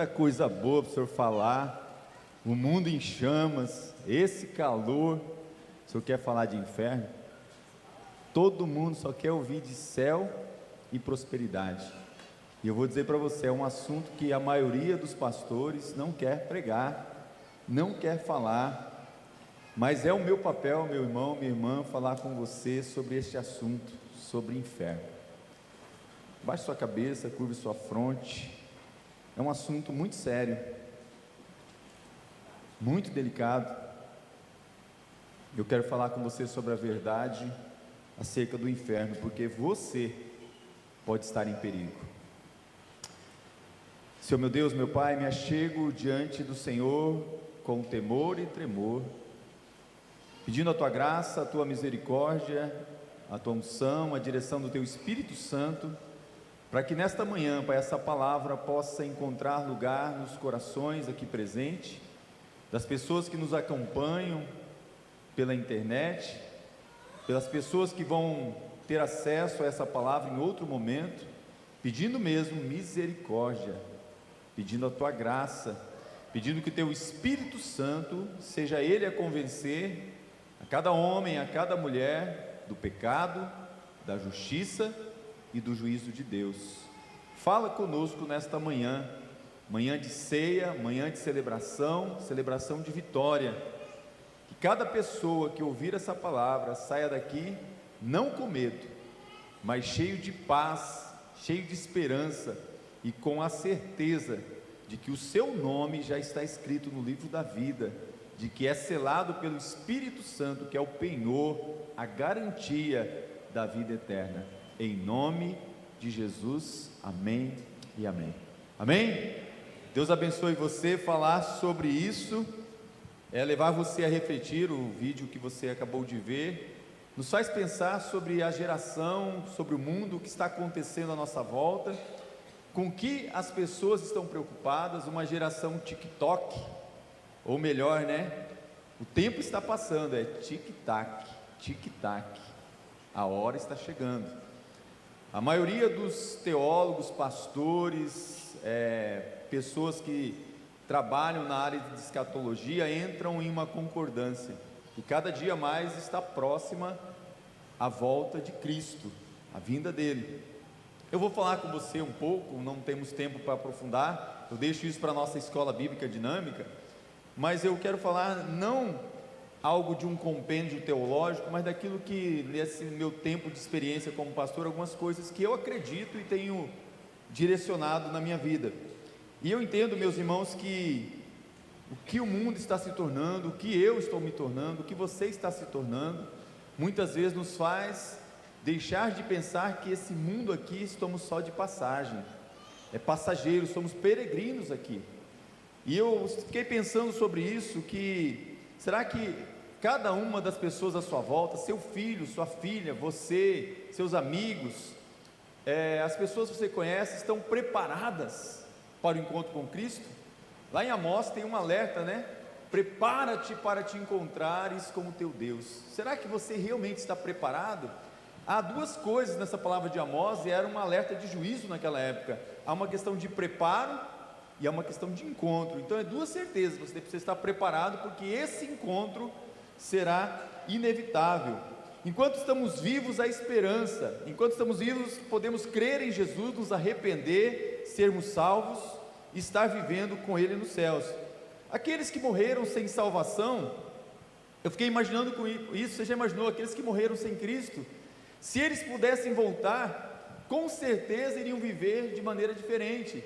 tanta coisa boa para o senhor falar, o mundo em chamas, esse calor. O senhor quer falar de inferno? Todo mundo só quer ouvir de céu e prosperidade. E eu vou dizer para você, é um assunto que a maioria dos pastores não quer pregar, não quer falar, mas é o meu papel, meu irmão, minha irmã, falar com você sobre este assunto, sobre inferno. Baixe sua cabeça, curve sua fronte. É um assunto muito sério, muito delicado. Eu quero falar com você sobre a verdade acerca do inferno, porque você pode estar em perigo. Senhor meu Deus, meu Pai, me achego diante do Senhor com temor e tremor, pedindo a Tua graça, a Tua misericórdia, a Tua unção, a direção do Teu Espírito Santo, para que nesta manhã, Pai, essa palavra possa encontrar lugar nos corações aqui presentes, das pessoas que nos acompanham pela internet, pelas pessoas que vão ter acesso a essa palavra em outro momento, pedindo mesmo misericórdia, pedindo a Tua graça, pedindo que Teu Espírito Santo seja Ele a convencer a cada homem, a cada mulher do pecado, da justiça e do juízo de Deus. Fala conosco nesta manhã, manhã de ceia, manhã de celebração, celebração de vitória. Que cada pessoa que ouvir essa palavra saia daqui não com medo, mas cheio de paz, cheio de esperança e com a certeza de que o seu nome já está escrito no livro da vida, de que é selado pelo Espírito Santo, que é o penhor, a garantia da vida eterna. Em nome de Jesus, amém e amém. Amém? Deus abençoe você. Falar sobre isso é levar você a refletir. O vídeo que você acabou de ver nos faz pensar sobre a geração, sobre o mundo, o que está acontecendo à nossa volta, com que as pessoas estão preocupadas. Uma geração TikTok, ou melhor, o tempo está passando, é tic-tac, tic-tac, a hora está chegando. A maioria dos teólogos, pastores, pessoas que trabalham na área de escatologia entram em uma concordância, que cada dia mais está próxima a volta de Cristo, a vinda dele. Eu vou falar com você um pouco, não temos tempo para aprofundar, eu deixo isso para a nossa escola bíblica dinâmica, mas eu quero falar não algo de um compêndio teológico, mas daquilo que nesse meu tempo de experiência como pastor, algumas coisas que eu acredito e tenho direcionado na minha vida. E eu entendo, meus irmãos, que o que o mundo está se tornando, o que eu estou me tornando, o que você está se tornando, muitas vezes nos faz deixar de pensar que esse mundo aqui estamos só de passagem, é passageiro, somos peregrinos aqui. E eu fiquei pensando sobre isso, que será que cada uma das pessoas à sua volta, seu filho, sua filha, você, seus amigos, as pessoas que você conhece, estão preparadas para o encontro com Cristo? Lá em Amós tem um alerta, prepara-te para te encontrares com o teu Deus. Será que você realmente está preparado? Há duas coisas nessa palavra de Amós, e era um alerta de juízo naquela época. Há uma questão de preparo e há uma questão de encontro. Então é duas certezas, você precisa estar preparado, porque esse encontro será inevitável. Enquanto estamos vivos, há esperança. Enquanto estamos vivos, podemos crer em Jesus, nos arrepender, sermos salvos, estar vivendo com Ele nos céus. Aqueles que morreram sem salvação, eu fiquei imaginando com isso. Você já imaginou aqueles que morreram sem Cristo? Se eles pudessem voltar, com certeza iriam viver de maneira diferente,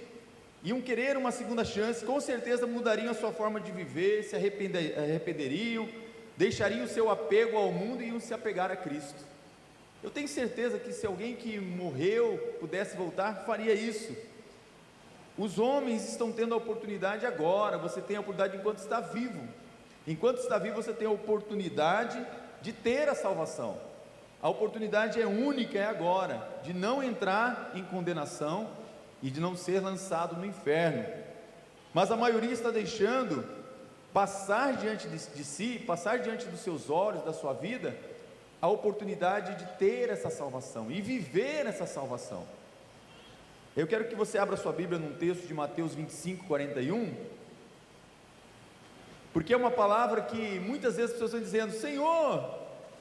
iam querer uma segunda chance, com certeza mudariam a sua forma de viver, se arrependeriam, deixariam o seu apego ao mundo e iam se apegar a Cristo. Eu tenho certeza que se alguém que morreu pudesse voltar, faria isso. Os homens estão tendo a oportunidade agora, você tem a oportunidade enquanto está vivo. Enquanto está vivo, você tem a oportunidade de ter a salvação. A oportunidade é única, é agora, de não entrar em condenação e de não ser lançado no inferno. Mas a maioria está deixando passar diante de si, passar diante dos seus olhos, da sua vida, a oportunidade de ter essa salvação e viver essa salvação. Eu quero que você abra sua Bíblia num texto de Mateus 25, 41, porque é uma palavra que muitas vezes as pessoas estão dizendo: Senhor,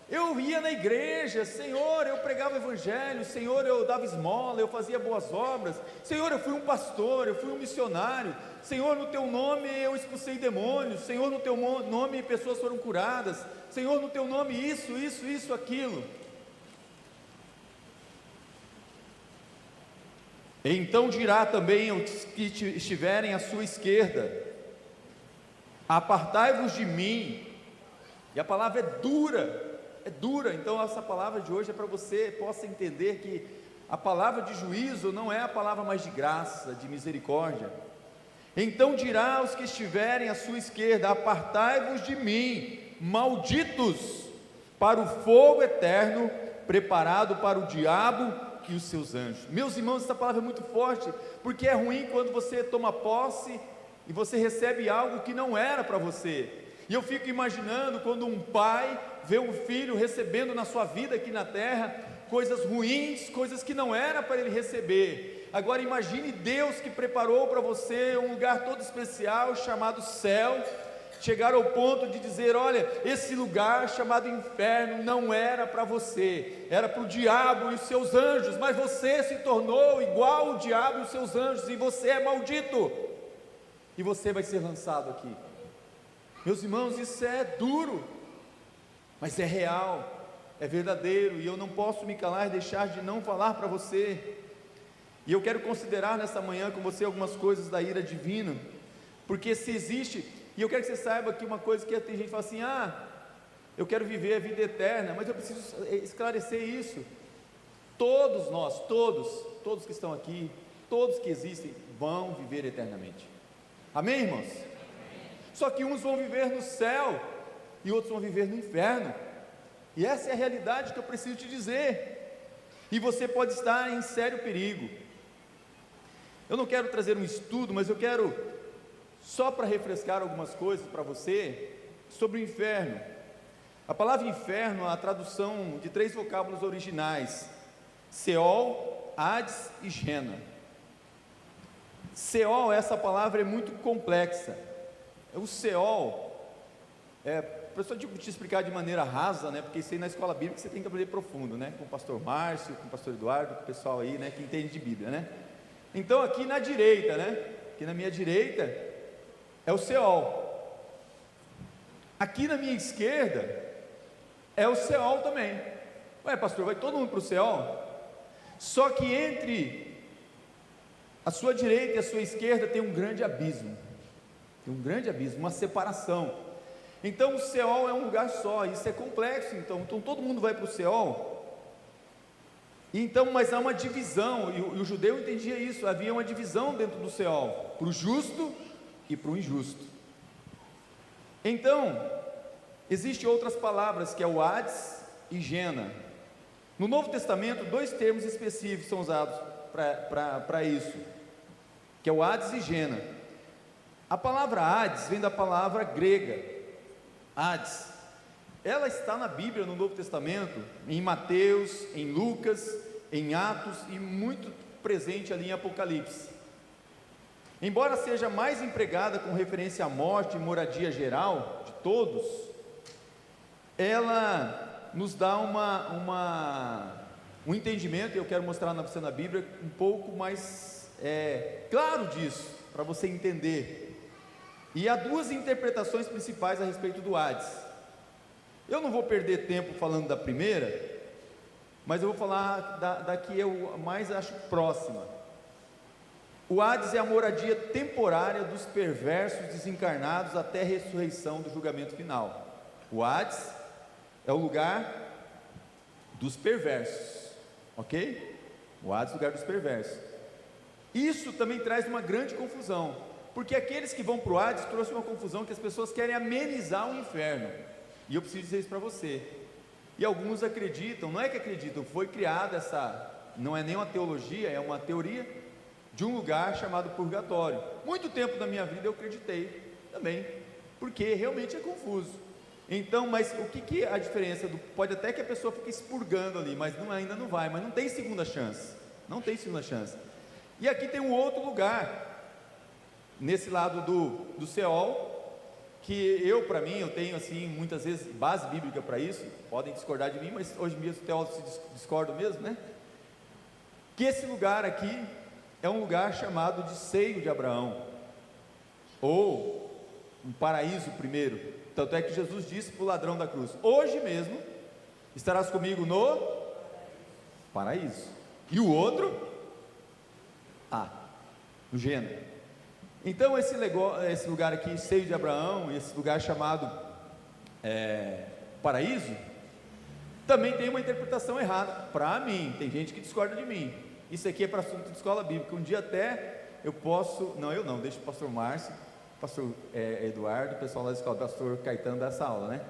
eu ia na igreja, Senhor, eu pregava o evangelho, Senhor, eu dava esmola, eu fazia boas obras, Senhor, eu fui um pastor, eu fui um missionário, Senhor, no teu nome eu expulsei demônios, Senhor, no teu nome pessoas foram curadas, Senhor, no teu nome isso, aquilo. Então dirá também os que estiverem à sua esquerda: apartai-vos de mim. E a palavra é dura, então essa palavra de hoje é para você possa entender que a palavra de juízo não é a palavra mais de graça, de misericórdia. Então dirá aos que estiverem à sua esquerda: apartai-vos de mim, malditos, para o fogo eterno, preparado para o diabo e os seus anjos. Meus irmãos, essa palavra é muito forte, porque é ruim quando você toma posse e você recebe algo que não era para você. E eu fico imaginando quando um pai vê um filho recebendo na sua vida aqui na terra coisas ruins, coisas que não era para ele receber. Agora imagine Deus que preparou para você um lugar todo especial chamado céu, chegar ao ponto de dizer: olha, esse lugar chamado inferno não era para você, era para o diabo e os seus anjos, mas você se tornou igual o diabo e os seus anjos, e você é maldito, e você vai ser lançado aqui. Meus irmãos, isso é duro, mas é real, é verdadeiro, e eu não posso me calar e deixar de não falar para você. E eu quero considerar nessa manhã com você algumas coisas da ira divina, porque se existe, e eu quero que você saiba aqui uma coisa, que tem gente que fala assim: eu quero viver a vida eterna, mas eu preciso esclarecer isso. Todos nós, todos que estão aqui, todos que existem, vão viver eternamente. Amém, irmãos? Só que uns vão viver no céu e outros vão viver no inferno, e essa é a realidade que eu preciso te dizer, e você pode estar em sério perigo. Eu não quero trazer um estudo, mas eu quero, só para refrescar algumas coisas para você, sobre o inferno. A palavra inferno, a tradução de 3 vocábulos originais: Seol, Hades e Gena. Seol, essa palavra é muito complexa. O Seol, professor, eu te explicar de maneira rasa, né, porque isso aí na escola bíblica você tem que aprender profundo, né, com o pastor Márcio, com o pastor Eduardo, com o pessoal aí, né, que entende de Bíblia, né. Então aqui na direita, né, aqui na minha direita é o Seol, aqui na minha esquerda é o Seol também. Ué, pastor, vai todo mundo para o Seol? Só que entre a sua direita e a sua esquerda tem um grande abismo, uma separação. Então o Seol é um lugar só, isso é complexo. Então todo mundo vai para o Seol. Então, mas há uma divisão, e o judeu entendia isso, havia uma divisão dentro do Seol, para o justo e para o injusto. Então, existem outras palavras, que é o Hades e Gena. No Novo Testamento, 2 termos específicos são usados para isso, que é o Hades e Gena. A palavra Hades vem da palavra grega, Hades. Ela está na Bíblia, no Novo Testamento, em Mateus, em Lucas, em Atos, e muito presente ali em Apocalipse. Embora seja mais empregada com referência à morte e moradia geral de todos, ela nos dá um entendimento, e eu quero mostrar na você na Bíblia, um pouco mais claro disso, para você entender. E há 2 interpretações principais a respeito do Hades. Eu não vou perder tempo falando da primeira, mas eu vou falar da que eu mais acho próxima. O Hades é a moradia temporária dos perversos desencarnados até a ressurreição do julgamento final. O Hades é o lugar dos perversos, ok? O Hades é o lugar dos perversos. Isso também traz uma grande confusão, porque aqueles que vão para o Hades trouxe uma confusão, que as pessoas querem amenizar o inferno. E eu preciso dizer isso para você. E alguns acreditam, não é que acreditam, foi criada não é nem uma teologia, é uma teoria de um lugar chamado purgatório. Muito tempo da minha vida eu acreditei também, porque realmente é confuso. Então, mas o que é a diferença? Pode até que a pessoa fique expurgando ali, mas ainda não vai, mas não tem segunda chance. Não tem segunda chance. E aqui tem um outro lugar, nesse lado do Seol, que para mim, eu tenho assim, muitas vezes, base bíblica para isso, podem discordar de mim, mas hoje mesmo os teólogos se discordam mesmo, né? Que esse lugar aqui é um lugar chamado de seio de Abraão, ou um paraíso primeiro. Tanto é que Jesus disse para o ladrão da cruz: hoje mesmo estarás comigo no paraíso. E o outro? No Gênesis. Então esse lugar aqui, seio de Abraão, esse lugar chamado paraíso, também tem uma interpretação errada, para mim. Tem gente que discorda de mim. Isso aqui é para assunto de escola bíblica. Um dia até eu posso, deixa o pastor Márcio, pastor Eduardo, o pessoal lá da escola, o pastor Caetano dessa aula, né?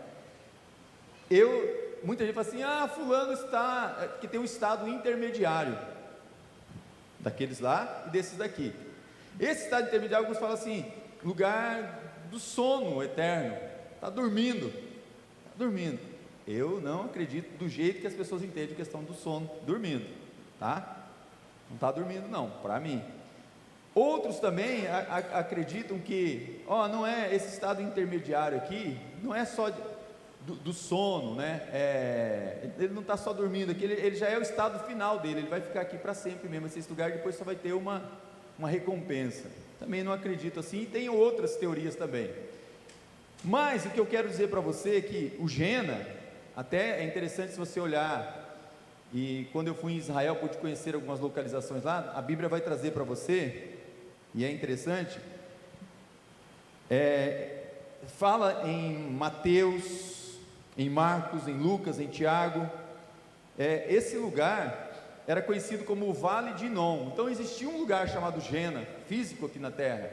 Muita gente fala assim: fulano está, que tem um estado intermediário, daqueles lá e desses daqui. Esse estado intermediário, alguns falam assim, lugar do sono eterno, está dormindo. Eu não acredito do jeito que as pessoas entendem a questão do sono, dormindo, tá? Não está dormindo não, para mim. Outros também acreditam que, não é esse estado intermediário aqui, não é só do sono, né? Ele não está só dormindo aqui, ele já é o estado final dele, ele vai ficar aqui para sempre mesmo. Esse lugar depois só vai ter uma recompensa. Também não acredito assim, e tem outras teorias também. Mas o que eu quero dizer para você é que o Gena, até é interessante se você olhar, e quando eu fui em Israel pude conhecer algumas localizações lá, a Bíblia vai trazer para você, e é interessante, fala em Mateus, em Marcos, em Lucas, em Tiago, esse lugar era conhecido como o Vale de Inom. Então existia um lugar chamado Gena, físico aqui na terra.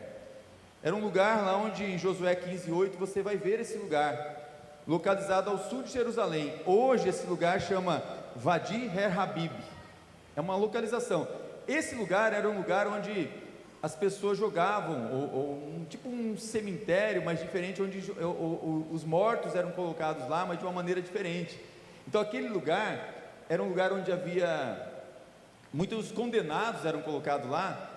Era um lugar lá onde em Josué 15:8 você vai ver esse lugar, localizado ao sul de Jerusalém. Hoje esse lugar chama Vadi Her Habib, é uma localização. Esse lugar era um lugar onde as pessoas jogavam, tipo um cemitério, mas diferente, onde os mortos eram colocados lá, mas de uma maneira diferente. Então aquele lugar era um lugar onde havia muitos condenados eram colocados lá,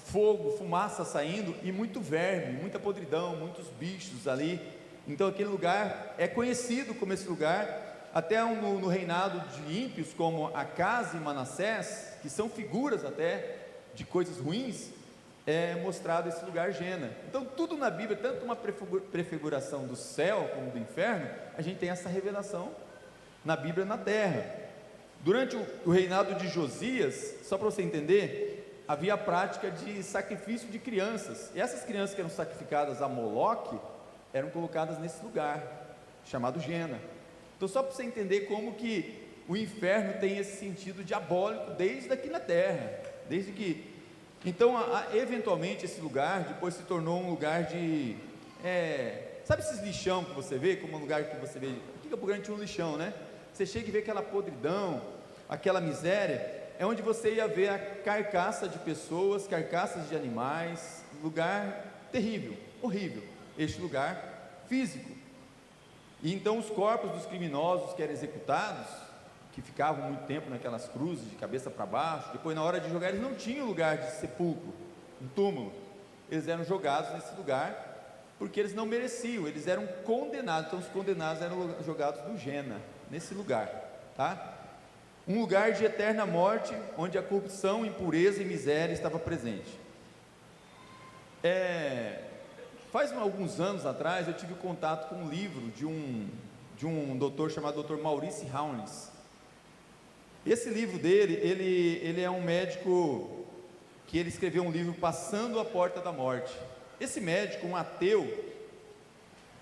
fogo, fumaça saindo e muito verme, muita podridão, muitos bichos ali. Então aquele lugar é conhecido como esse lugar, até no reinado de ímpios como Acaz e Manassés, que são figuras até de coisas ruins, é mostrado esse lugar Gena. Então tudo na Bíblia, tanto uma prefiguração do céu como do inferno, a gente tem essa revelação na Bíblia na terra. Durante o reinado de Josias, só para você entender, havia a prática de sacrifício de crianças, e essas crianças que eram sacrificadas a Moloque, eram colocadas nesse lugar, chamado Gena. Então só para você entender como que o inferno tem esse sentido diabólico, desde aqui na terra, então eventualmente esse lugar, depois se tornou um lugar de, sabe esses lixão que você vê, como um lugar que você vê, aqui em Campo Grande tinha um lixão, né? Você chega e vê aquela podridão, aquela miséria, é onde você ia ver a carcaça de pessoas, carcaças de animais, lugar terrível, horrível, este lugar físico. E então os corpos dos criminosos que eram executados, que ficavam muito tempo naquelas cruzes, de cabeça para baixo, depois na hora de jogar, eles não tinham lugar de sepulcro, um túmulo, eles eram jogados nesse lugar, porque eles não mereciam, eles eram condenados. Então os condenados eram jogados no Gena, nesse lugar, tá? Um lugar de eterna morte, onde a corrupção, impureza e miséria estava presente. Faz alguns anos atrás eu tive contato com um livro de um doutor chamado Dr. Maurice Haunes. Esse livro dele, ele é um médico que ele escreveu um livro, Passando a Porta da Morte. Esse médico, um ateu,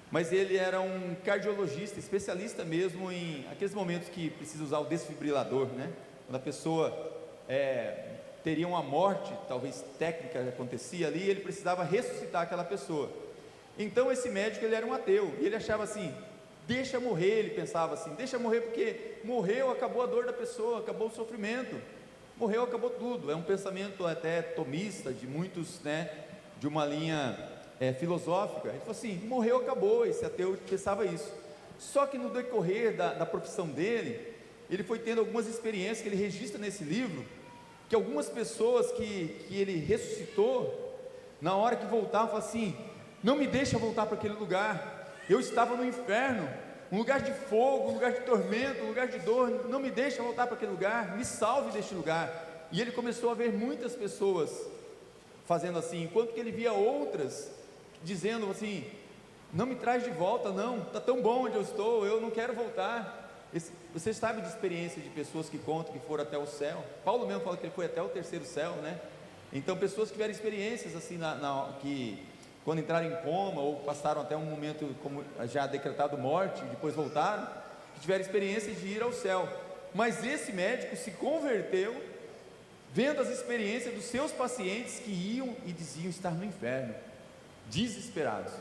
mas ele era um cardiologista, especialista mesmo em aqueles momentos que precisa usar o desfibrilador, né? Quando a pessoa teria uma morte, talvez técnica acontecia ali, ele precisava ressuscitar aquela pessoa. Então esse médico, ele era um ateu, e ele achava assim, deixa morrer, ele pensava assim, deixa morrer, porque morreu, acabou a dor da pessoa, acabou o sofrimento, morreu, acabou tudo. É um pensamento até tomista, de muitos, né, de uma linha filosófica. Ele falou assim, morreu, acabou. Esse ateu pensava isso. Só que no decorrer da profissão dele, ele foi tendo algumas experiências que ele registra nesse livro, que algumas pessoas que ele ressuscitou, na hora que voltavam, falavam assim: não me deixa voltar para aquele lugar, eu estava no inferno, um lugar de fogo, um lugar de tormento, um lugar de dor, não me deixa voltar para aquele lugar, me salve deste lugar. E ele começou a ver muitas pessoas fazendo assim, enquanto que ele via outras dizendo assim: não me traz de volta não, está tão bom onde eu estou, eu não quero voltar. Você sabe de experiência de pessoas que contam que foram até o céu? Paulo mesmo fala que ele foi até o terceiro céu, né? Então pessoas que tiveram experiências assim, que quando entraram em coma, ou passaram até um momento como já decretado morte, e depois voltaram, que tiveram experiência de ir ao céu. Mas esse médico se converteu vendo as experiências dos seus pacientes que iam e diziam estar no inferno, desesperados.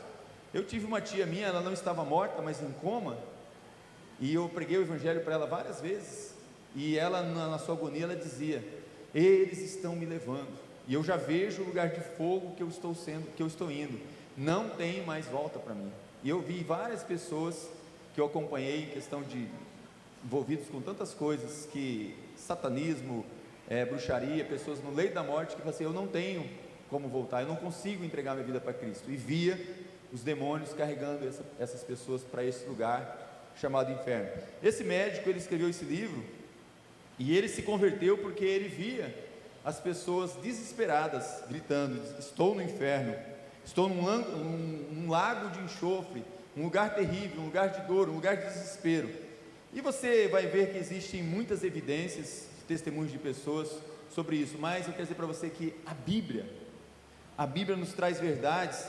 Eu tive uma tia minha, ela não estava morta, mas em coma, e eu preguei o evangelho para ela várias vezes, e ela na sua agonia, ela dizia: eles estão me levando, e eu já vejo o lugar de fogo que eu estou indo, não tem mais volta para mim. E eu vi várias pessoas que eu acompanhei em questão de envolvidos com tantas coisas, que satanismo, bruxaria, pessoas no leito da morte, que falam assim: eu não tenho como voltar, eu não consigo entregar minha vida para Cristo, e via os demônios carregando essas pessoas para esse lugar chamado inferno. Esse médico, ele escreveu esse livro, e ele se converteu porque ele via as pessoas desesperadas, gritando: estou no inferno, estou num lago de enxofre, um lugar terrível, um lugar de dor, um lugar de desespero. E você vai ver que existem muitas evidências, testemunhos de pessoas sobre isso, mas eu quero dizer para você que a Bíblia nos traz verdades,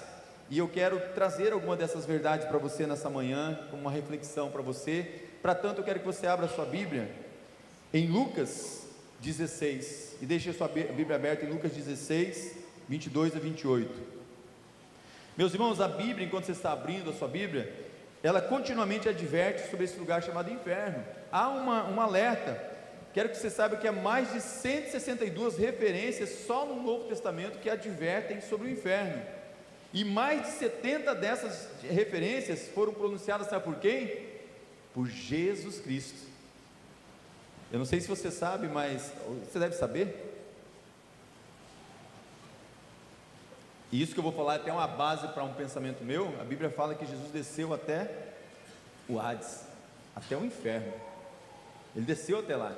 e eu quero trazer alguma dessas verdades para você nessa manhã, como uma reflexão para você. Para tanto, eu quero que você abra a sua Bíblia em Lucas 16, e deixe a sua Bíblia aberta em Lucas 16, 22 a 28. Meus irmãos, a Bíblia, enquanto você está abrindo a sua Bíblia, ela continuamente adverte sobre esse lugar chamado inferno. Há um alerta. Quero que você saiba que há mais de 162 referências só no Novo Testamento que advertem sobre o inferno, e mais de 70 dessas referências foram pronunciadas, sabe por quem? Por Jesus Cristo. Eu não sei se você sabe, mas você deve saber, e isso que eu vou falar é até uma base para um pensamento meu. A Bíblia fala que Jesus desceu até o Hades, até o inferno, ele desceu até lá.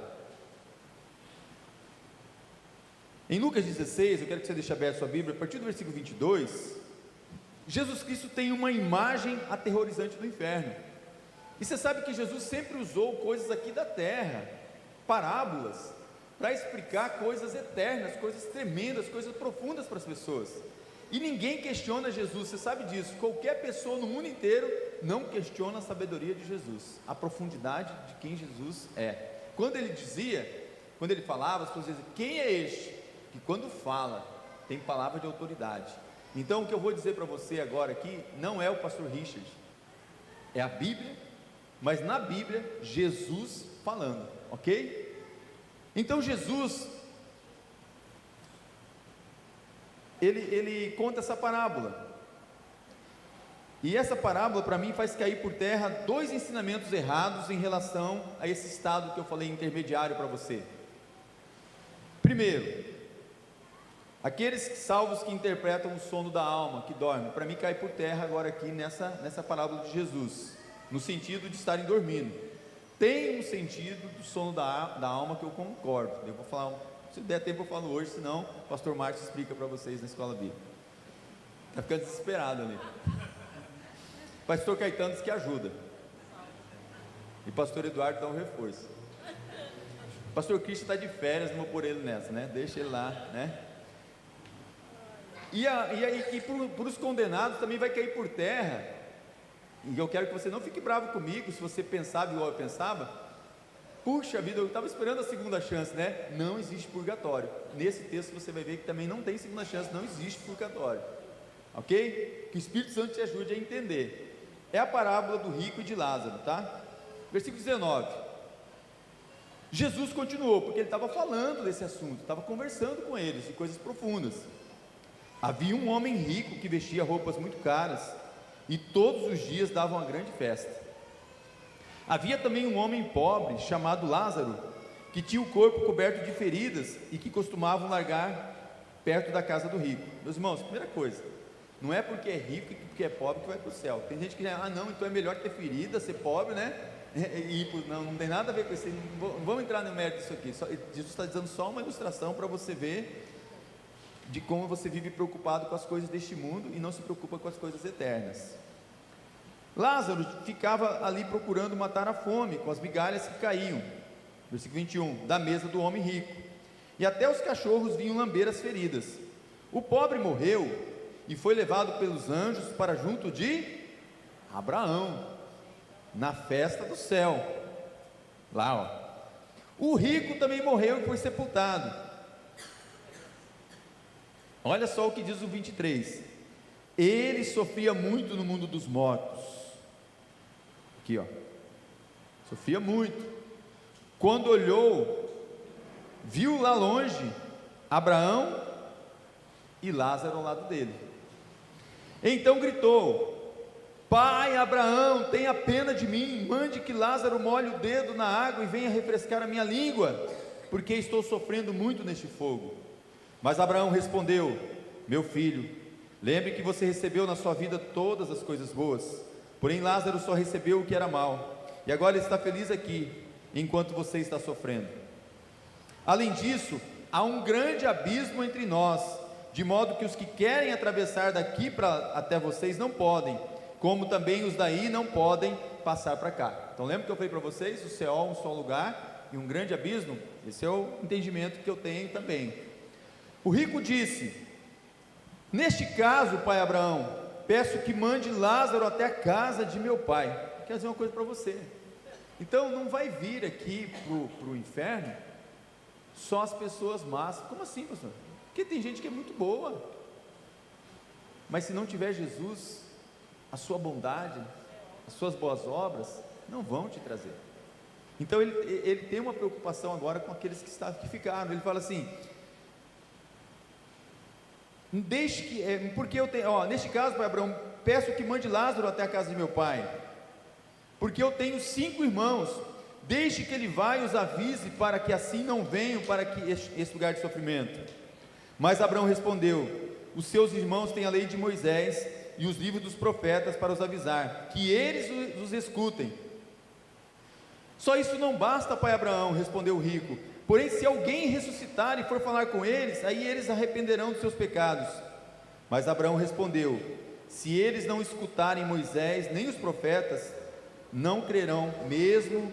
Em Lucas 16, eu quero que você deixe aberto a sua Bíblia, a partir do versículo 22, Jesus Cristo tem uma imagem aterrorizante do inferno. E você sabe que Jesus sempre usou coisas aqui da terra, parábolas, para explicar coisas eternas, coisas tremendas, coisas profundas para as pessoas. E ninguém questiona Jesus, você sabe disso. Qualquer pessoa no mundo inteiro não questiona a sabedoria de Jesus, a profundidade de quem Jesus é. Quando ele falava, as pessoas diziam: quem é este que quando fala tem palavra de autoridade? Então o que eu vou dizer para você agora aqui não é o pastor Richard, é a Bíblia, mas na Bíblia Jesus falando, ok? Então Jesus, ele conta essa parábola, e essa parábola para mim faz cair por terra dois ensinamentos errados em relação a esse estado que eu falei intermediário para você. Primeiro, aqueles salvos que interpretam o sono da alma, que dorme, para mim cai por terra agora aqui nessa parábola de Jesus, no sentido de estarem dormindo. Tem um sentido do sono da alma que eu concordo. Eu vou falar, se der tempo eu falo hoje, senão o pastor Márcio explica para vocês na escola bíblica. Está ficando desesperado ali. Pastor Caetano diz que ajuda, e pastor Eduardo dá um reforço. Pastor Cristo está de férias, não vou pôr ele nessa, né? Deixa ele lá, né? E para os condenados também vai cair por terra. E eu quero que você não fique bravo comigo se você pensava igual eu pensava. Puxa vida, eu estava esperando a segunda chance, né? Não existe purgatório. Nesse texto você vai ver que também não tem segunda chance, não existe purgatório, ok? Que o Espírito Santo te ajude a entender. É a parábola do rico e de Lázaro, tá? Versículo 19. Jesus continuou, porque ele estava falando desse assunto, estava conversando com eles de coisas profundas. Havia um homem rico que vestia roupas muito caras, e todos os dias dava uma grande festa. Havia também um homem pobre chamado Lázaro, que tinha o corpo coberto de feridas e que costumavam largar perto da casa do rico. Meus irmãos, primeira coisa, não é porque é rico e porque é pobre que vai para o céu. Tem gente que diz, não, então é melhor ter ferida, ser pobre, né? Não tem nada a ver com isso. Não vamos entrar no mérito disso aqui. Jesus está dizendo só uma ilustração para você ver de como você vive preocupado com as coisas deste mundo e não se preocupa com as coisas eternas. Lázaro ficava ali procurando matar a fome com as migalhas que caíam, versículo 21, da mesa do homem rico, e até os cachorros vinham lamber as feridas. O pobre morreu e foi levado pelos anjos para junto de Abraão, na festa do céu. Lá, ó. O rico também morreu e foi sepultado. Olha só o que diz o 23: ele sofria muito no mundo dos mortos. Aqui, ó, sofria muito. Quando olhou, viu lá longe Abraão e Lázaro ao lado dele. Então gritou: pai Abraão, tenha pena de mim, mande que Lázaro molhe o dedo na água e venha refrescar a minha língua, porque estou sofrendo muito neste fogo. Mas Abraão respondeu: meu filho, lembre que você recebeu na sua vida todas as coisas boas, porém Lázaro só recebeu o que era mal, e agora ele está feliz aqui, enquanto você está sofrendo. Além disso, há um grande abismo entre nós, de modo que os que querem atravessar daqui até vocês não podem, como também os daí não podem passar para cá. Então lembra que eu falei para vocês, o céu é um só lugar e um grande abismo? Esse é o entendimento que eu tenho também. O rico disse: neste caso, pai Abraão, peço que mande Lázaro até a casa de meu pai. Quero dizer uma coisa para você. Então não vai vir aqui para o inferno só as pessoas más. Como assim, pastor? Porque tem gente que é muito boa, mas se não tiver Jesus, a sua bondade, as suas boas obras não vão te trazer. Então ele tem uma preocupação agora com aqueles que ficaram. Ele fala assim: porque eu tenho, neste caso, pai Abraão, peço que mande Lázaro até a casa de meu pai, porque eu tenho 5 irmãos, deixe que ele vá e os avise, para que assim não venham para esse lugar de sofrimento. Mas Abraão respondeu: os seus irmãos têm a lei de Moisés e os livros dos profetas para os avisar, que eles os escutem. Só isso não basta, pai Abraão, respondeu o rico, porém se alguém ressuscitar e for falar com eles, aí eles arrependerão dos seus pecados. Mas Abraão respondeu: se eles não escutarem Moisés nem os profetas, não crerão, mesmo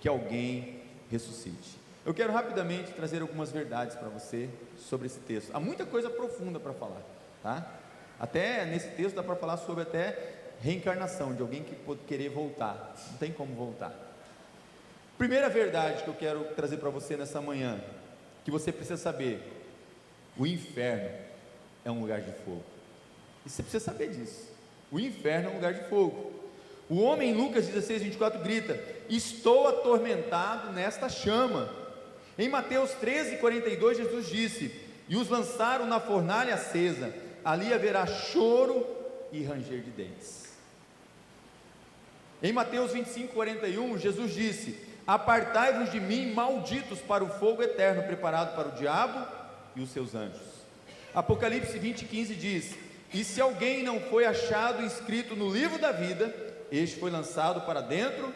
que alguém ressuscite. Eu quero rapidamente trazer algumas verdades para você sobre esse texto. Há muita coisa profunda para falar, tá? Até nesse texto dá para falar sobre até reencarnação, de alguém que pode querer voltar, não tem como voltar. Primeira verdade que eu quero trazer para você nessa manhã, que você precisa saber: o inferno é um lugar de fogo. E você precisa saber disso. O inferno é um lugar de fogo. O homem em Lucas 16:24 grita: estou atormentado nesta chama. Em Mateus 13:42 Jesus disse: e os lançaram na fornalha acesa, ali haverá choro e ranger de dentes. Em Mateus 25:41 Jesus disse: apartai-vos de mim, malditos, para o fogo eterno preparado para o diabo e os seus anjos. Apocalipse 20:15 diz: e se alguém não foi achado inscrito no livro da vida, este foi lançado para dentro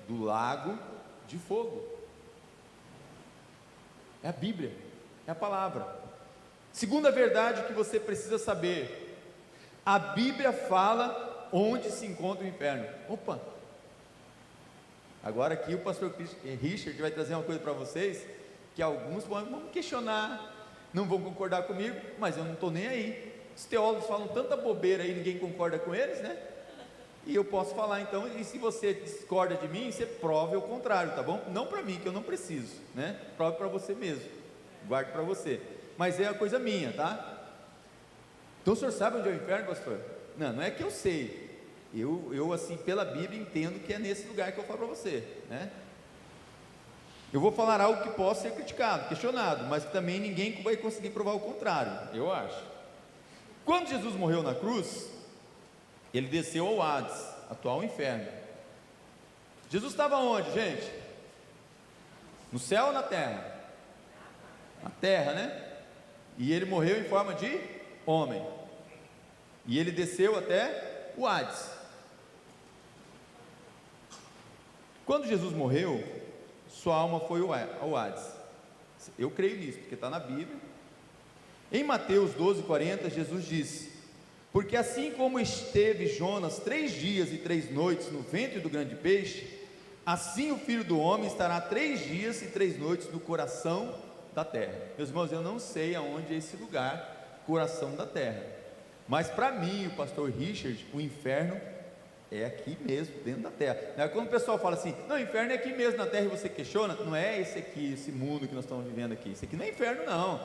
do lago de fogo. É a Bíblia, é a palavra. Segunda verdade que você precisa saber: a Bíblia fala onde se encontra o inferno. Opa! Agora aqui o pastor Richard vai trazer uma coisa para vocês, que alguns vão questionar, não vão concordar comigo, mas eu não estou nem aí. Os teólogos falam tanta bobeira aí, ninguém concorda com eles, né? E eu posso falar então, e se você discorda de mim, você prove o contrário, tá bom? Não para mim, que eu não preciso, né? Prove para você mesmo, guarde para você. Mas é uma coisa minha, tá? Então o senhor sabe onde é o inferno, pastor? Não é que eu sei. Eu assim, pela Bíblia, entendo que é nesse lugar que eu falo para você, né? Eu vou falar algo que possa ser criticado, questionado, mas que também ninguém vai conseguir provar o contrário, eu acho. Quando Jesus morreu na cruz, ele desceu ao Hades, atual inferno. Jesus estava onde, gente? No céu ou na terra? Na terra, né? E ele morreu em forma de homem. E ele desceu até o Hades. Quando Jesus morreu, sua alma foi ao Hades. Eu creio nisso, porque está na Bíblia. Em Mateus 12:40, Jesus disse: porque assim como esteve Jonas 3 dias e 3 noites no ventre do grande peixe, assim o Filho do Homem estará 3 dias e 3 noites no coração da terra. Meus irmãos, eu não sei aonde é esse lugar, coração da terra, mas para mim, o pastor Richard, o inferno é aqui mesmo, dentro da terra. Quando o pessoal fala assim, não, o inferno é aqui mesmo na terra, e você questiona, não é esse aqui, esse mundo que nós estamos vivendo aqui, isso aqui não é inferno não,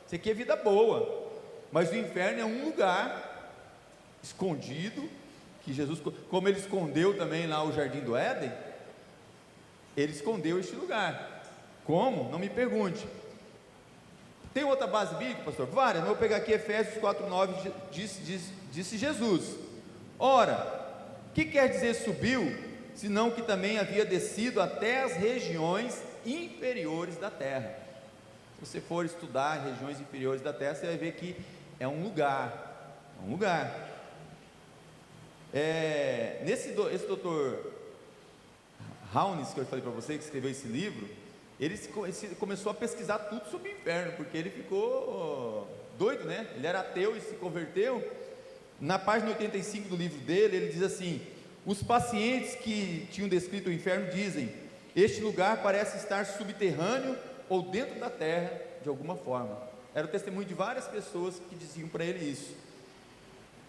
isso aqui é vida boa, mas o inferno é um lugar escondido, que Jesus, como ele escondeu também lá o jardim do Éden, ele escondeu este lugar. Como? Não me pergunte. Tem outra base bíblica, pastor? Várias, mas eu vou pegar aqui Efésios 4:9, disse Jesus: ora, que quer dizer subiu, senão que também havia descido até as regiões inferiores da terra. Se você for estudar regiões inferiores da terra, você vai ver que é um lugar, esse doutor Haunes, que eu falei para você, que escreveu esse livro, ele começou a pesquisar tudo sobre o inferno, porque ele ficou doido, né? Ele era ateu e se converteu. Na página 85 do livro dele, ele diz assim: os pacientes que tinham descrito o inferno dizem, este lugar parece estar subterrâneo ou dentro da terra, de alguma forma. Era o testemunho de várias pessoas que diziam para ele isso.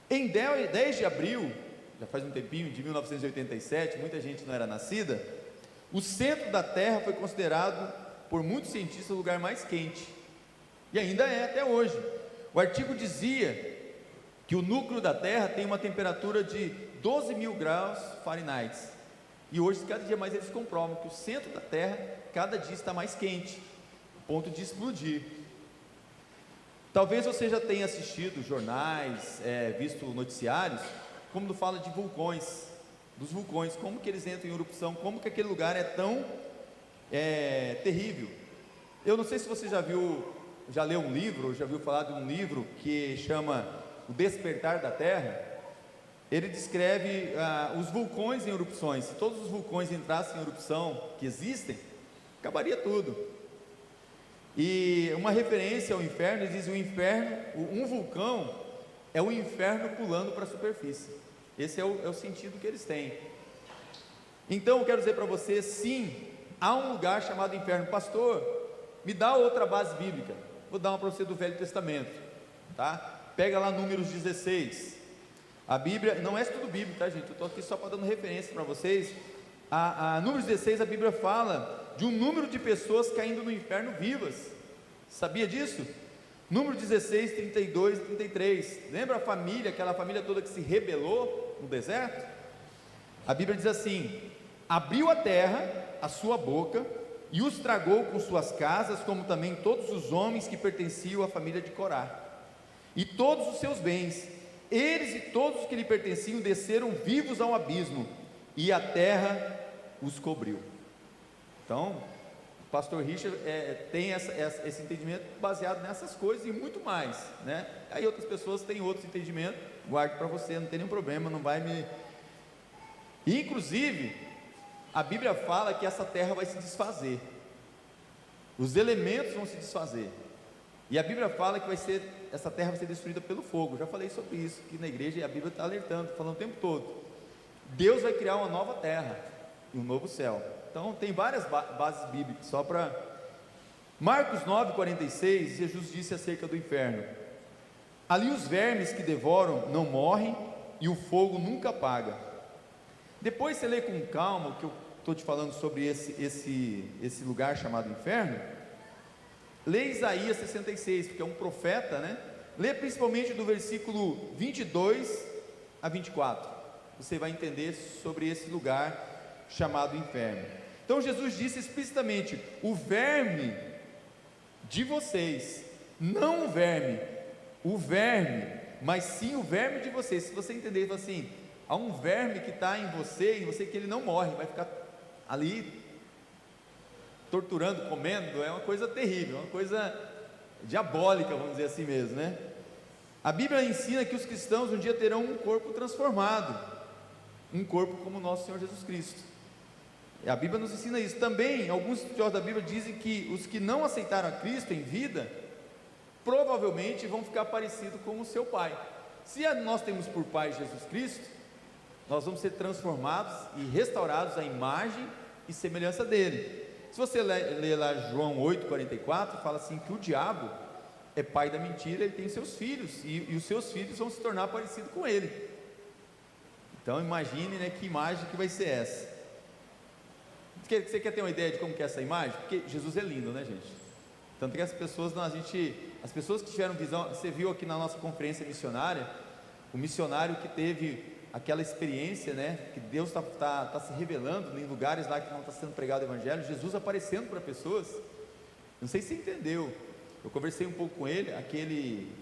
Em 10 de abril, já faz um tempinho, de 1987, muita gente não era nascida, o centro da Terra foi considerado por muitos cientistas o lugar mais quente, e ainda é até hoje. O artigo dizia que o núcleo da Terra tem uma temperatura de 12.000 graus Fahrenheit, e hoje cada dia mais eles comprovam que o centro da Terra cada dia está mais quente, a ponto de explodir. Talvez você já tenha assistido jornais, visto noticiários, como fala de vulcões, dos vulcões, como que eles entram em erupção, como que aquele lugar é tão terrível. Eu não sei se você já leu um livro, ou já viu falar de um livro que chama O Despertar da Terra. Ele descreve os vulcões em erupções. Se todos os vulcões entrassem em erupção, que existem, acabaria tudo. E uma referência ao inferno, ele diz: o inferno, um vulcão é o inferno pulando para a superfície. Esse é o sentido que eles têm. Então eu quero dizer para você, sim, há um lugar chamado inferno. Pastor, me dá outra base bíblica. Vou dar uma para você do Velho Testamento, tá? Pega lá Números 16. A Bíblia, não é estudo bíblico, tá, gente? Eu estou aqui só para dando referência para vocês. Números 16, a Bíblia fala de um número de pessoas caindo no inferno vivas. Sabia disso? Número 16, 32 e 33. Lembra a família, aquela família toda que se rebelou no deserto? A Bíblia diz assim: abriu a terra a sua boca e os tragou com suas casas, como também todos os homens que pertenciam à família de Corá, e todos os seus bens. Eles e todos os que lhe pertenciam desceram vivos ao abismo, e a terra os cobriu. Então, o pastor Richard tem esse entendimento baseado nessas coisas e muito mais, né? Aí outras pessoas têm outros entendimentos, guarde para você, não tem nenhum problema, não vai me... Inclusive, a Bíblia fala que essa terra vai se desfazer, os elementos vão se desfazer, e a Bíblia fala que essa terra vai ser destruída pelo fogo. Já falei sobre isso aqui na igreja, e a Bíblia está alertando, falando o tempo todo. Deus vai criar uma nova terra e um novo céu. Então tem várias bases bíblicas, só para... Marcos 9:46, Jesus disse acerca do inferno: ali os vermes que devoram não morrem, e o fogo nunca apaga. Depois você lê com calma o que eu estou te falando sobre esse lugar chamado inferno. Lê Isaías 66, porque é um profeta, né? Lê principalmente do versículo 22 a 24, você vai entender sobre esse lugar chamado inferno. Então Jesus disse explicitamente: o verme de vocês, não o verme, mas sim o verme de vocês. Se você entender assim, há um verme que está em você que ele não morre, vai ficar ali torturando, comendo, é uma coisa terrível, uma coisa diabólica, vamos dizer assim mesmo, né? A Bíblia ensina que os cristãos um dia terão um corpo transformado, um corpo como o nosso Senhor Jesus Cristo. A Bíblia nos ensina isso. Também, alguns estudiosos da Bíblia dizem que os que não aceitaram a Cristo em vida, provavelmente vão ficar parecidos com o seu Pai. Se nós temos por Pai Jesus Cristo, nós vamos ser transformados e restaurados à imagem e semelhança dele. Se você ler lá João 8,44, fala assim que o diabo é pai da mentira, ele tem seus filhos, e os seus filhos vão se tornar parecidos com ele. Então imagine, né, que imagem que vai ser essa. Você quer ter uma ideia de como que é essa imagem? Porque Jesus é lindo, né, gente? Tanto que as pessoas que tiveram visão, você viu aqui na nossa conferência missionária, o missionário que teve aquela experiência, né, que Deus está se revelando em lugares lá que não está sendo pregado o evangelho, Jesus aparecendo para pessoas. Não sei se você entendeu, eu conversei um pouco com ele, aquele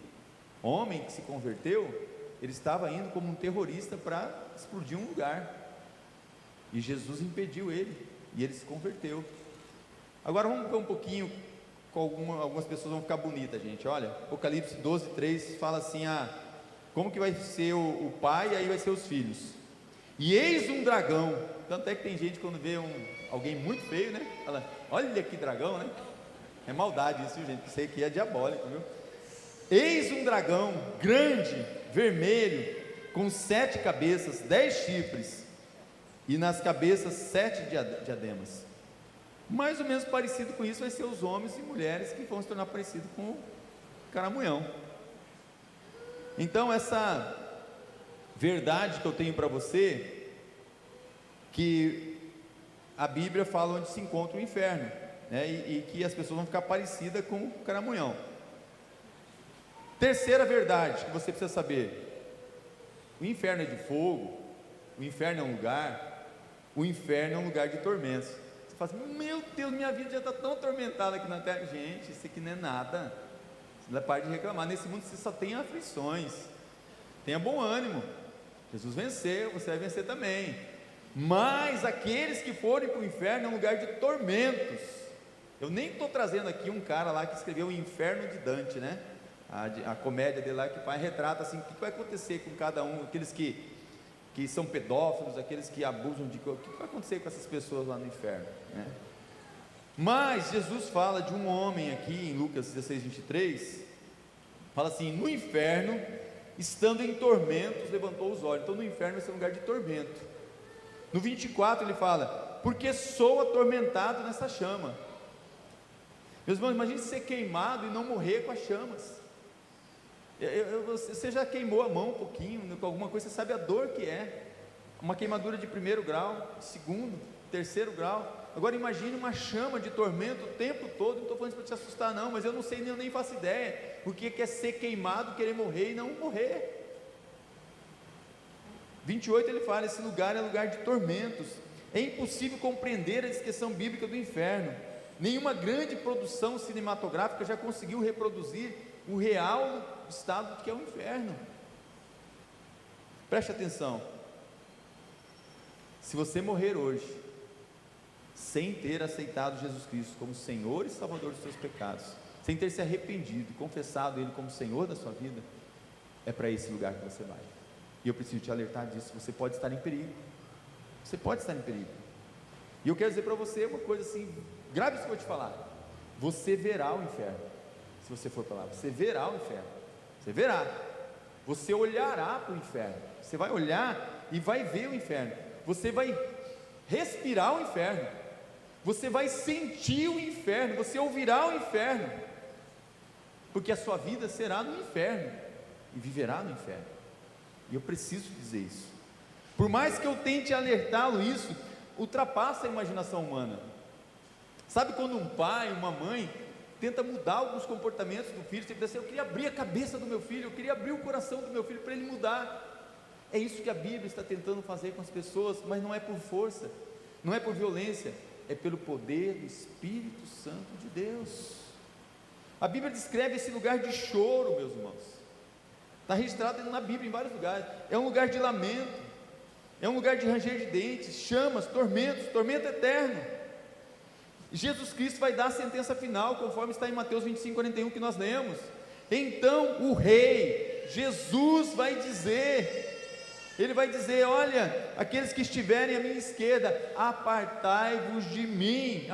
homem que se converteu, ele estava indo como um terrorista para explodir um lugar, e Jesus impediu ele, e ele se converteu. Agora vamos ver um pouquinho, com algumas pessoas vão ficar bonitas, gente. Olha, Apocalipse 12:3 fala assim, como que vai ser o pai, e aí vai ser os filhos. E eis um dragão, tanto é que tem gente quando vê alguém muito feio, né, fala, olha que dragão, né, é maldade isso, gente, isso aqui é diabólico, viu? Eis um dragão grande, vermelho, com 7 cabeças, 10 chifres, e nas cabeças 7 diademas. Mais ou menos parecido com isso vai ser os homens e mulheres que vão se tornar parecidos com o caramunhão. Então essa verdade que eu tenho para você, que a Bíblia fala onde se encontra o inferno, né, e que as pessoas vão ficar parecidas com o caramunhão. Terceira verdade que você precisa saber: o inferno é de fogo, o inferno é um lugar de tormentos. Você fala assim, meu Deus, minha vida já está tão atormentada aqui na terra. Gente, isso aqui não é nada, você não para de reclamar. Nesse mundo você só tem aflições. Tenha bom ânimo, Jesus venceu, você vai vencer também. Mas aqueles que forem para o inferno é um lugar de tormentos. Eu nem estou trazendo aqui um cara lá que escreveu o Inferno de Dante, né? A comédia dele lá, que retrata assim, o que vai acontecer com cada um, aqueles que são pedófilos, aqueles que abusam o que vai acontecer com essas pessoas lá no inferno, né? Mas Jesus fala de um homem aqui em Lucas 16:23, fala assim, no inferno, estando em tormentos, levantou os olhos. Então no inferno vai ser um lugar de tormento. No 24 ele fala, porque sou atormentado nessa chama. Meus irmãos, imagine ser queimado e não morrer com as chamas. Você já queimou a mão um pouquinho com alguma coisa, você sabe a dor que é, uma queimadura de 1º grau, 2º, 3º grau. Agora imagine uma chama de tormento o tempo todo. Não estou falando isso para te assustar não, mas eu não sei, nem faço ideia o que é ser queimado, querer morrer e não morrer. 28 ele fala, esse lugar é lugar de tormentos. É impossível compreender a descrição bíblica do inferno. Nenhuma grande produção cinematográfica já conseguiu reproduzir o real estado que é o inferno. Preste atenção, se você morrer hoje sem ter aceitado Jesus Cristo como Senhor e Salvador dos seus pecados, sem ter se arrependido, confessado Ele como Senhor da sua vida, é para esse lugar que você vai. E eu preciso te alertar disso. Você pode estar em perigo, você pode estar em perigo. E eu quero dizer para você uma coisa assim, grave isso que eu vou te falar: você verá o inferno. Se você for para lá, você verá o inferno, você verá, você olhará para o inferno, você vai olhar e vai ver o inferno, você vai respirar o inferno, você vai sentir o inferno, você ouvirá o inferno, porque a sua vida será no inferno, e viverá no inferno. E eu preciso dizer isso, por mais que eu tente alertá-lo, isso ultrapassa a imaginação humana. Sabe quando um pai, uma mãe tenta mudar alguns comportamentos do filho, você pensa assim, eu queria abrir a cabeça do meu filho, eu queria abrir o coração do meu filho para ele mudar. É isso que a Bíblia está tentando fazer com as pessoas, mas não é por força, não é por violência, é pelo poder do Espírito Santo de Deus. A Bíblia descreve esse lugar de choro, meus irmãos, está registrado na Bíblia em vários lugares. É um lugar de lamento, é um lugar de ranger de dentes, chamas, tormentos, tormento eterno. Jesus Cristo vai dar a sentença final, conforme está em Mateus 25:41 que nós lemos. Então o rei, Jesus vai dizer, ele vai dizer: olha, aqueles que estiverem à minha esquerda, apartai-vos de mim,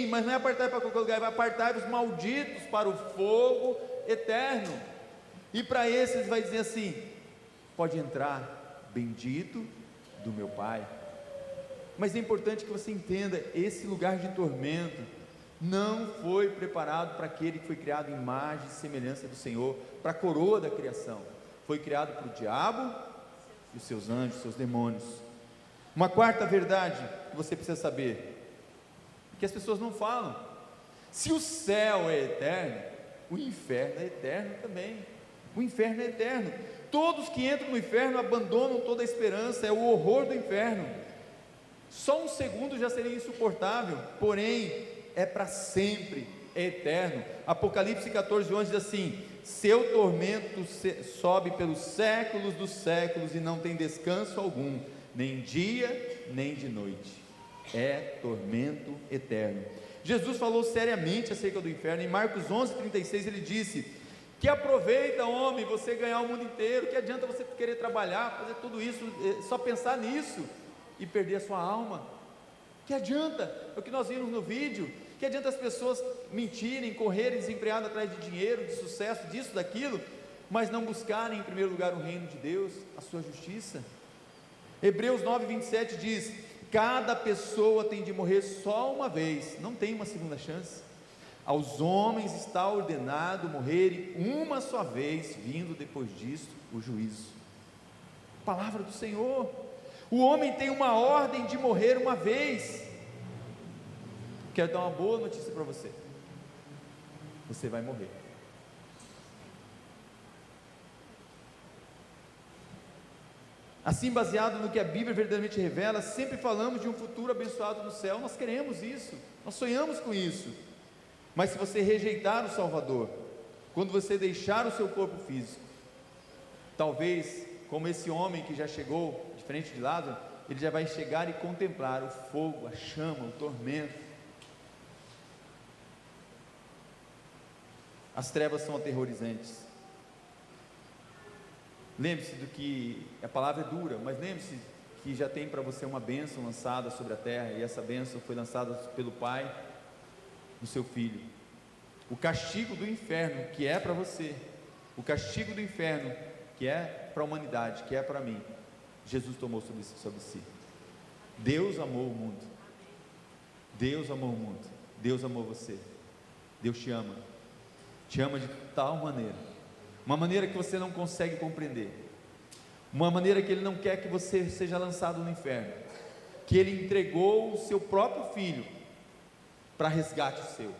mas não é apartai para qualquer lugar, é apartai-vos malditos para o fogo eterno. E para esses ele vai dizer assim: pode entrar, bendito do meu Pai. Mas é importante que você entenda, esse lugar de tormento não foi preparado para aquele que foi criado em imagem e semelhança do Senhor, para a coroa da criação. Foi criado para o diabo e os seus anjos, os seus demônios. Uma quarta verdade que você precisa saber, que as pessoas não falam: se o céu é eterno, o inferno é eterno também. O inferno é eterno. Todos que entram no inferno abandonam toda a esperança, é o horror do inferno. Só um segundo já seria insuportável, porém é para sempre, é eterno. Apocalipse 14:11 diz assim: seu tormento sobe pelos séculos dos séculos e não tem descanso algum, nem dia nem de noite. É tormento eterno. Jesus falou seriamente acerca do inferno. Em Marcos 11:36 ele disse: que aproveita, homem, você ganhar o mundo inteiro? Que adianta você querer trabalhar, fazer tudo isso, só pensar nisso e perder a sua alma? Que adianta? É o que nós vimos no vídeo. Que adianta as pessoas mentirem, correrem desempregadas atrás de dinheiro, de sucesso, disso, daquilo, mas não buscarem em primeiro lugar o reino de Deus, a sua justiça? Hebreus 9:27 diz: cada pessoa tem de morrer só uma vez, não tem uma segunda chance. Aos homens está ordenado morrerem uma só vez, vindo depois disso o juízo. Palavra do Senhor. O homem tem uma ordem de morrer uma vez. Quero dar uma boa notícia para você: você vai morrer. Assim, baseado no que a Bíblia verdadeiramente revela, sempre falamos de um futuro abençoado no céu. Nós queremos isso, nós sonhamos com isso. Mas se você rejeitar o Salvador, quando você deixar o seu corpo físico, talvez, como esse homem que já chegou de frente de Lázaro, ele já vai chegar e contemplar o fogo, a chama, o tormento. As trevas são aterrorizantes. Lembre-se do que a palavra é dura, mas lembre-se que já tem para você uma bênção lançada sobre a terra, e essa bênção foi lançada pelo Pai do seu Filho. O castigo do inferno que é para você, o castigo do inferno que é para a humanidade, que é para mim, Jesus tomou sobre si. Deus amou o mundo, Deus amou o mundo, Deus amou você, Deus te ama de tal maneira, uma maneira que você não consegue compreender, uma maneira que Ele não quer que você seja lançado no inferno, que Ele entregou o seu próprio Filho para resgate seu.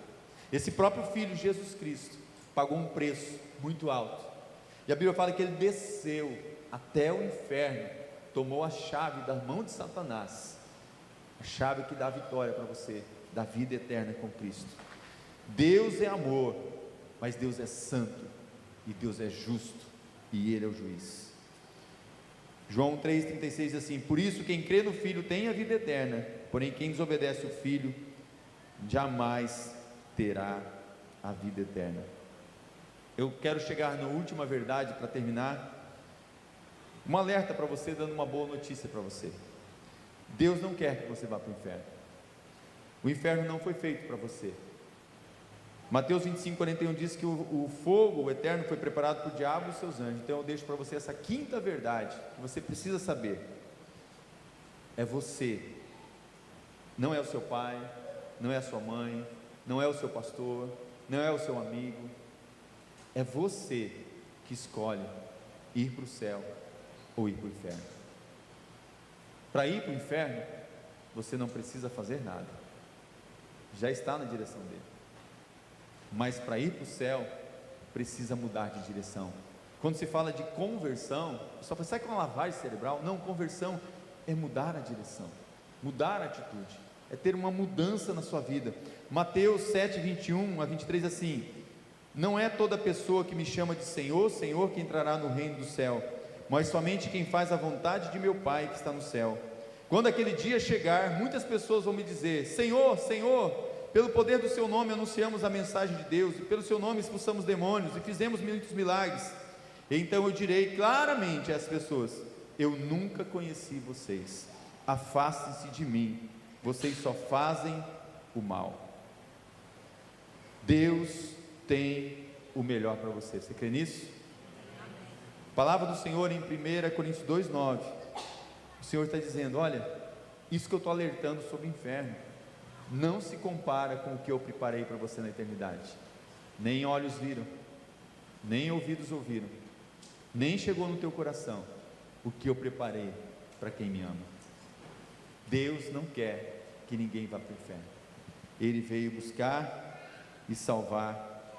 Esse próprio Filho, Jesus Cristo, pagou um preço muito alto, e a Bíblia fala que Ele desceu até o inferno, tomou a chave da mão de Satanás, a chave que dá a vitória para você, da vida eterna com Cristo. Deus é amor, mas Deus é santo, e Deus é justo, e Ele é o juiz. João 3,36 diz assim: por isso quem crê no Filho tem a vida eterna, porém quem desobedece o Filho jamais terá a vida eterna. Eu quero chegar na última verdade para terminar, um alerta para você, dando uma boa notícia para você. Deus não quer que você vá para o inferno. O inferno não foi feito para você. Mateus 25:41 diz que o fogo, o eterno, foi preparado para o diabo e os seus anjos. Então eu deixo para você essa quinta verdade que você precisa saber: é você, não é o seu pai, não é a sua mãe, não é o seu pastor, não é o seu amigo, é você que escolhe ir para o céu ou ir para o inferno. Para ir para o inferno, você não precisa fazer nada, já está na direção dele. Mas para ir para o céu, precisa mudar de direção. Quando se fala de conversão, o pessoal fala: sabe que é uma lavagem cerebral? Não, conversão é mudar a direção, mudar a atitude, é ter uma mudança na sua vida. Mateus 7:21-23 assim: não é toda pessoa que me chama de Senhor, Senhor, que entrará no reino do céu, mas somente quem faz a vontade de meu Pai que está no céu. Quando aquele dia chegar, muitas pessoas vão me dizer: Senhor, Senhor, pelo poder do seu nome anunciamos a mensagem de Deus, e pelo seu nome expulsamos demônios e fizemos muitos milagres. Então eu direi claramente às pessoas: eu nunca conheci vocês, afastem-se de mim, vocês só fazem o mal. Deus tem o melhor para você. Você crê nisso? A palavra do Senhor em 1 Coríntios 2,9, o Senhor está dizendo: olha, isso que eu estou alertando sobre o inferno não se compara com o que eu preparei para você na eternidade. Nem olhos viram, nem ouvidos ouviram, nem chegou no teu coração o que eu preparei para quem me ama. Deus não quer que ninguém vá para o inferno. Ele veio buscar e salvar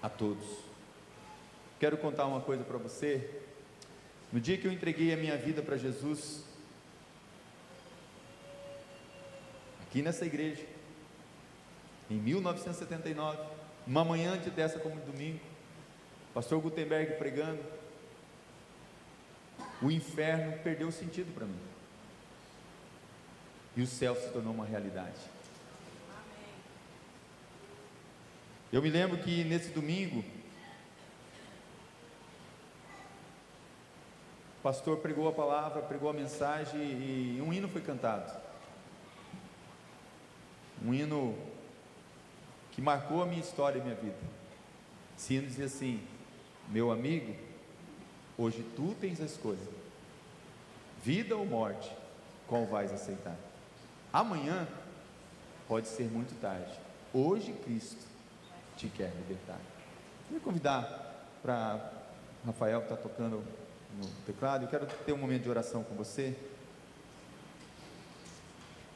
a todos. Quero contar uma coisa para você. No dia que eu entreguei a minha vida para Jesus, aqui nessa igreja, em 1979, uma manhã antes dessa, como domingo, pastor Gutenberg pregando, o inferno perdeu o sentido para mim, e o céu se tornou uma realidade. Eu me lembro que nesse domingo, o pastor pregou a palavra, pregou a mensagem, e um hino foi cantado, um hino que marcou a minha história e a minha vida. Esse hino dizia assim: meu amigo, hoje tu tens a escolha, vida ou morte, qual vais aceitar? Amanhã pode ser muito tarde, hoje Cristo te quer libertar. Vou convidar para Rafael, que está tocando no teclado. Eu quero ter um momento de oração com você.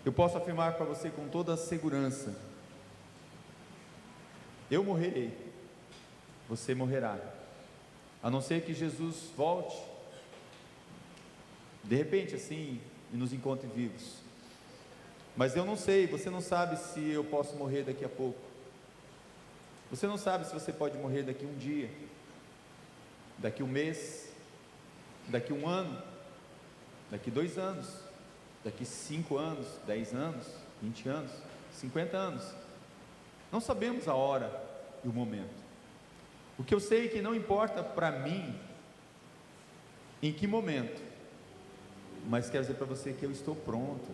Eu posso afirmar para você com toda a segurança: eu morrerei, você morrerá, a não ser que Jesus volte de repente assim e nos encontre vivos. Mas eu não sei, você não sabe se eu posso morrer daqui a pouco. Você não sabe se você pode morrer daqui um dia, daqui um mês, daqui um ano, daqui 2 anos, daqui 5 anos, 10 anos, 20 anos, 50 anos. Não sabemos a hora e o momento. O que eu sei é que não importa para mim em que momento, mas quero dizer para você que eu estou pronto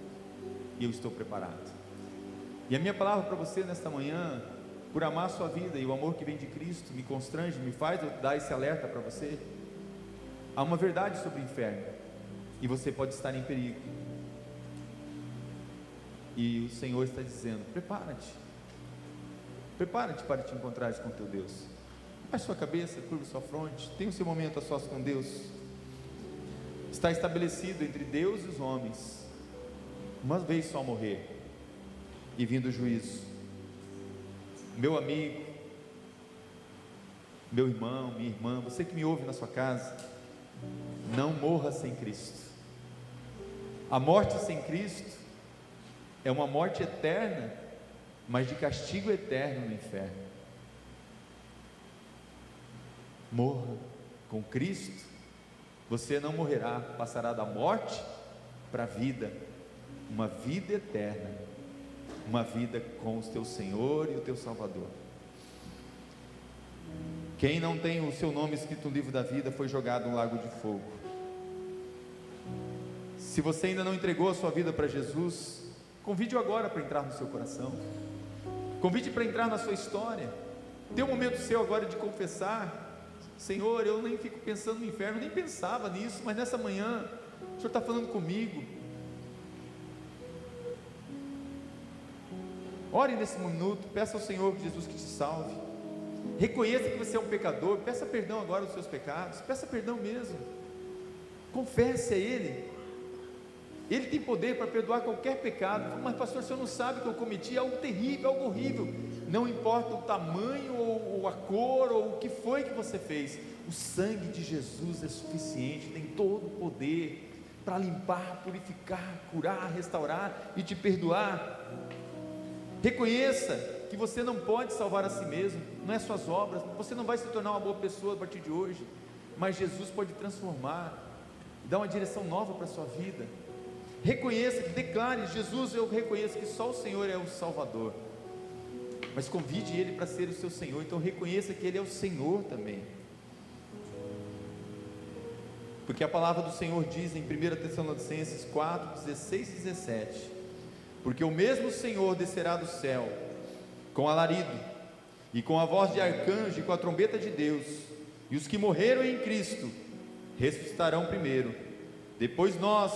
e eu estou preparado. E a minha palavra para você nesta manhã, por amar a sua vida, e o amor que vem de Cristo me constrange, me faz dar esse alerta para você. Há uma verdade sobre o inferno, e você pode estar em perigo, e o Senhor está dizendo: prepara-te para te encontrar com teu Deus. Baixe sua cabeça, curva sua fronte, tenha o seu momento a sós com Deus. Está estabelecido entre Deus e os homens uma vez só morrer, e vindo o juízo. Meu amigo, meu irmão, minha irmã, você que me ouve na sua casa, não morra sem Cristo. A morte sem Cristo é uma morte eterna, mas de castigo eterno no inferno. Morra com Cristo, você não morrerá, passará da morte para a vida, uma vida eterna, uma vida com o teu Senhor e o teu Salvador. Quem não tem o seu nome escrito no livro da vida foi jogado no lago de fogo. Se você ainda não entregou a sua vida para Jesus, convide-o agora para entrar no seu coração, convide para entrar na sua história. Tem um momento seu agora de confessar: Senhor, eu nem fico pensando no inferno, nem pensava nisso, mas nessa manhã o Senhor está falando comigo. Ore nesse minuto, peça ao Senhor Jesus que te salve, reconheça que você é um pecador, peça perdão agora dos seus pecados, peça perdão mesmo, confesse a Ele. Ele tem poder para perdoar qualquer pecado. Mas pastor, o senhor não sabe que eu cometi algo terrível, algo horrível. Não importa o tamanho, ou a cor, ou o que foi que você fez, o sangue de Jesus é suficiente, tem todo o poder para limpar, purificar, curar, restaurar e te perdoar. Reconheça que você não pode salvar a si mesmo, não é suas obras, você não vai se tornar uma boa pessoa a partir de hoje, mas Jesus pode transformar, dar uma direção nova para a sua vida. Reconheça, declare: Jesus, eu reconheço que só o Senhor é o Salvador, mas convide Ele para ser o seu Senhor. Então reconheça que Ele é o Senhor também, porque a palavra do Senhor diz em 1 Tessalonicenses 4, 16 e 17: porque o mesmo Senhor descerá do céu com alarido, e com a voz de arcanjo, e com a trombeta de Deus, e os que morreram em Cristo ressuscitarão primeiro. Depois nós,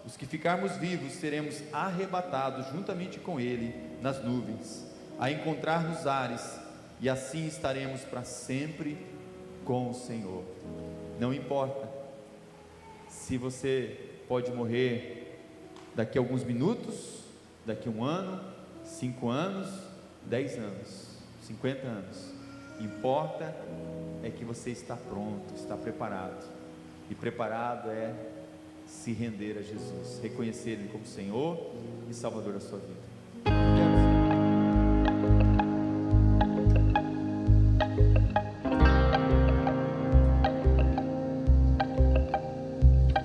os que ficarmos vivos, seremos arrebatados juntamente com Ele nas nuvens, a encontrar nos ares, e assim estaremos para sempre com o Senhor. Não importa se você pode morrer daqui a alguns minutos, daqui a 1 ano, 5 anos, 10 anos, 50 anos, importa é que você está pronto, está preparado, e preparado é se render a Jesus, reconhecer Ele como Senhor e Salvador da sua vida.